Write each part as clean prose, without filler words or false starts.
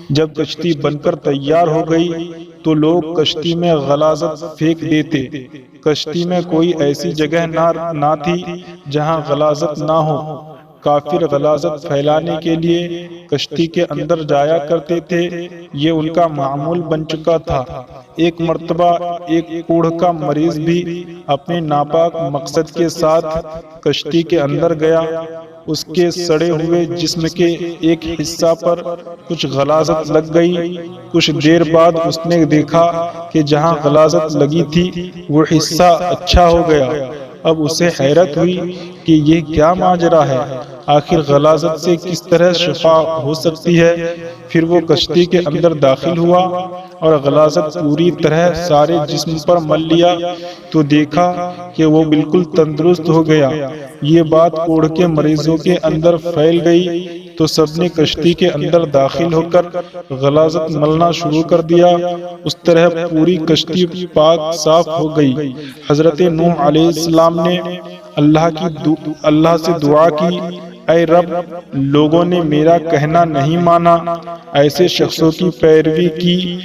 جب کشتی بن کر تیار ہو گئی تو لوگ کشتی میں غلاظت پھینک دیتے۔ کشتی میں کوئی ایسی جگہ نہ تھی جہاں غلاظت نہ ہو۔ کافر غلاظت پھیلانے کے لیے کشتی کے اندر جایا کرتے تھے، یہ ان کا معمول بن چکا تھا۔ ایک مرتبہ ایک کوڑھ کا مریض بھی اپنے ناپاک مقصد کے ساتھ کشتی کے اندر گیا۔ اس کے سڑے ہوئے جسم کے ایک حصہ پر کچھ غلاظت لگ گئی۔ کچھ دیر بعد اس نے دیکھا کہ جہاں غلاظت لگی تھی وہ حصہ اچھا ہو گیا۔ اب اسے حیرت ہوئی کہ یہ کیا ماجرا ہے، آخر غلاظت سے کس طرح شفا ہو سکتی ہے۔ پھر وہ کشتی کے اندر داخل ہوا اور غلاظت پوری طرح سارے جسم پر مل لیا تو دیکھا کہ وہ بالکل تندرست ہو گیا۔ یہ بات کوڑھ کے مریضوں کے اندر پھیل گئی تو سب نے کشتی کے اندر داخل ہو کر غلاظت ملنا شروع کر دیا۔ اس طرح پوری کشتی پاک صاف ہو گئی۔ حضرت نوح علیہ السلام نے اللہ سے دعا کی، اے رب، لوگوں نے میرا کہنا نہیں مانا، ایسے شخصوں کی پیروی کی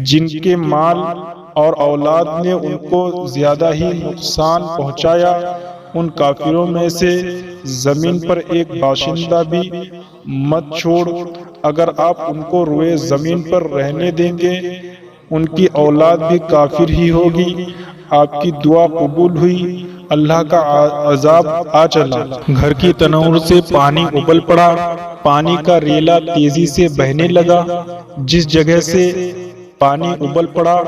جن کے مال اور اولاد نے ان کو زیادہ ہی نقصان پہنچایا۔ ان کافروں میں سے زمین پر ایک باشندہ بھی مت چھوڑ، اگر آپ ان کو روئے زمین پر رہنے دیں گے ان کی اولاد بھی کافر ہی ہوگی۔ آپ کی دعا قبول ہوئی، اللہ کا عذاب آ چلا۔ گھر کی تنور سے پانی ابل پڑا، پانی کا ریلا تیزی سے بہنے لگا۔ جس جگہ سے پانی ابل پڑا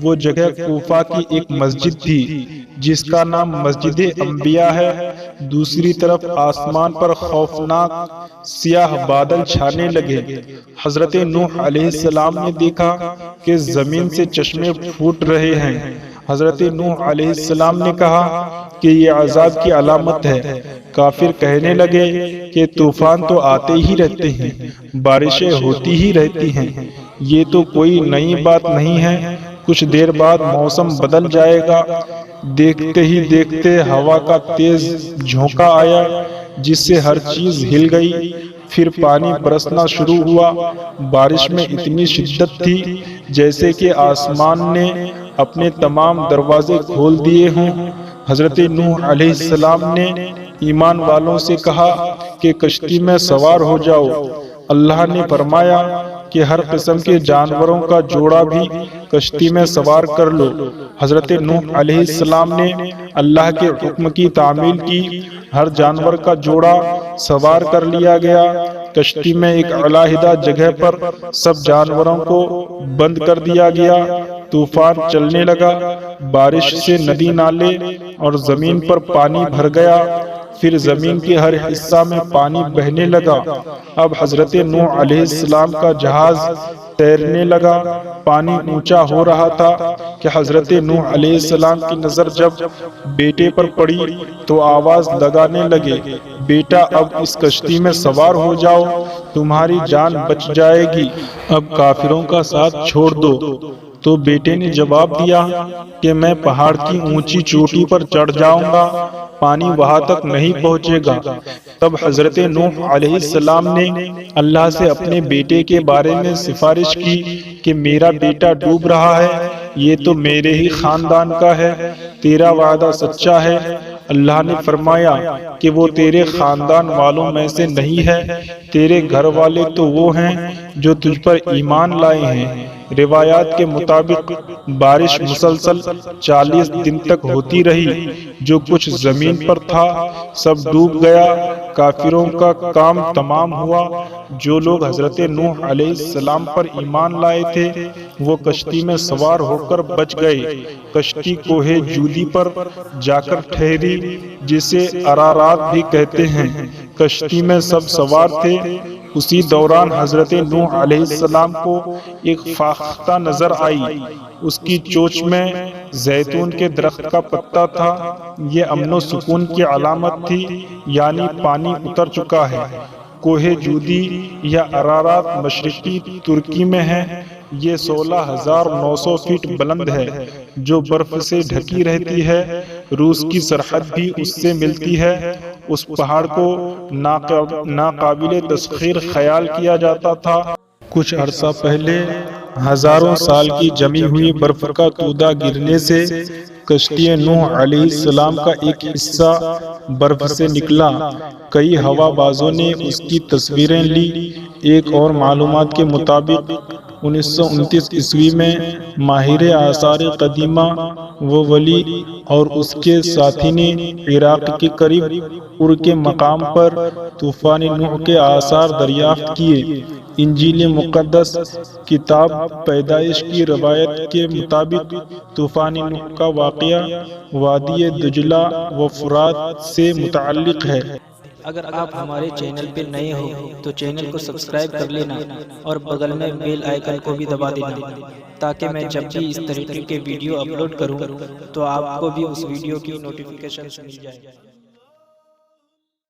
وہ جگہ کوفہ کی ایک مسجد تھی جس کا نام مسجد انبیاء ہے۔ دوسری طرف آسمان پر خوفناک سیاہ بادل چھانے لگے۔ حضرت نوح علیہ السلام نے دیکھا کہ زمین سے چشمے پھوٹ رہے ہیں۔ حضرت نوح علیہ السلام نے کہا کہ یہ عذاب کی علامت ہے۔ کافر کہنے لگے کہ طوفان تو آتے ہی رہتے ہیں، بارشیں ہوتی ہی رہتی ہیں، یہ تو کوئی نئی بات نہیں ہے، کچھ دیر بعد موسم بدل جائے گا۔ دیکھتے ہی دیکھتے ہوا کا تیز جھونکا آیا جس سے ہر چیز ہل گئی۔ پھر پانی برسنا شروع ہوا۔ بارش میں اتنی شدت تھی جیسے کہ آسمان نے اپنے تمام دروازے کھول دیے ہوں۔ حضرت نوح علیہ السلام نے ایمان والوں سے کہا کہ کشتی میں سوار ہو جاؤ۔ اللہ نے فرمایا کہ ہر قسم کے جانوروں کا جوڑا بھی کشتی میں سوار کر لو۔ حضرت نوح علیہ السلام نے اللہ کے حکم کی تعمیل کی، ہر جانور کا جوڑا سوار کر لیا گیا۔ کشتی میں ایک علیحدہ جگہ پر سب جانوروں کو بند کر دیا گیا۔ طوفان چلنے لگا، بارش سے ندی نالے اور زمین پر پانی بھر گیا۔ پھر زمین کے ہر حصہ میں پانی بہنے لگا۔ اب حضرت نوح علیہ السلام کا جہاز تیرنے لگا۔ پانی اونچا ہو رہا تھا کہ حضرت نوح علیہ السلام کی نظر جب بیٹے پر پڑی تو آواز لگانے لگے، بیٹا اب اس کشتی میں سوار ہو جاؤ، تمہاری جان بچ جائے گی، اب کافروں کا ساتھ چھوڑ دو۔ تو بیٹے نے جواب دیا کہ میں پہاڑ کی اونچی چوٹی پر چڑھ جاؤں گا، پانی وہاں تک نہیں پہنچے گا۔ تب حضرت نوح علیہ السلام نے اللہ سے اپنے بیٹے کے بارے میں سفارش کی کہ میرا بیٹا ڈوب رہا ہے، یہ تو میرے ہی خاندان کا ہے، تیرا وعدہ سچا ہے۔ اللہ نے فرمایا کہ وہ تیرے خاندان والوں میں سے نہیں ہے، تیرے گھر والے تو وہ ہیں جو تجھ پر ایمان لائے ہیں۔ روایات کے مطابق بارش مسلسل 40 دن تک ہوتی رہی، جو کچھ زمین پر تھا سب ڈوب گیا۔ کافروں کا کام تمام ہوا۔ جو لوگ حضرت نوح علیہ السلام پر ایمان لائے تھے وہ کشتی میں سوار ہو کر بچ گئے۔ کشتی کوہ جودی پر جا کر ٹھہری جسے ارارات بھی کہتے ہیں۔ کشتی میں سب سوار تھے۔ اسی دوران حضرت نوح علیہ السلام کو ایک فاختہ نظر آئی، اس کی چونچ میں زیتون کے درخت کا پتا تھا۔ یہ امن و سکون کی علامت تھی، یعنی پانی اتر چکا ہے۔ کوہ جودی یا ارارات مشرقی ترکی میں ہے۔ یہ 16,900 فٹ بلند ہے جو برف سے ڈھکی رہتی ہے۔ روس کی سرحد بھی اس سے ملتی ہے۔ اس پہاڑ کو ناقابل تسخیر خیال کیا جاتا تھا۔ کچھ عرصہ پہلے ہزاروں سال کی جمی ہوئی برف کا تودہ گرنے سے کشتی نوح علیہ السلام کا ایک حصہ برف سے نکلا۔ کئی ہوا بازوں نے اس کی تصویریں لی۔ ایک اور معلومات کے مطابق 1929 عیسوی میں ماہر آثار قدیمہ ولی اور اس کے ساتھی نے عراق کے قریب ار کے مقام پر طوفان نوح کے آثار دریافت کیے۔ انجیل مقدس کتاب پیدائش کی روایت کے مطابق طوفان نوح کا واقعہ وادی دجلہ و فرات سے متعلق ہے۔ اگر آپ ہمارے چینل پہ نئے ہو تو چینل کو سبسکرائب کر لینا اور بغل میں بیل آئیکن کو بھی دبا دینا تاکہ میں جب بھی اس طریقے کے ویڈیو اپلوڈ کروں تو آپ کو بھی اس ویڈیو کی نوٹیفیکیشن مل جائے۔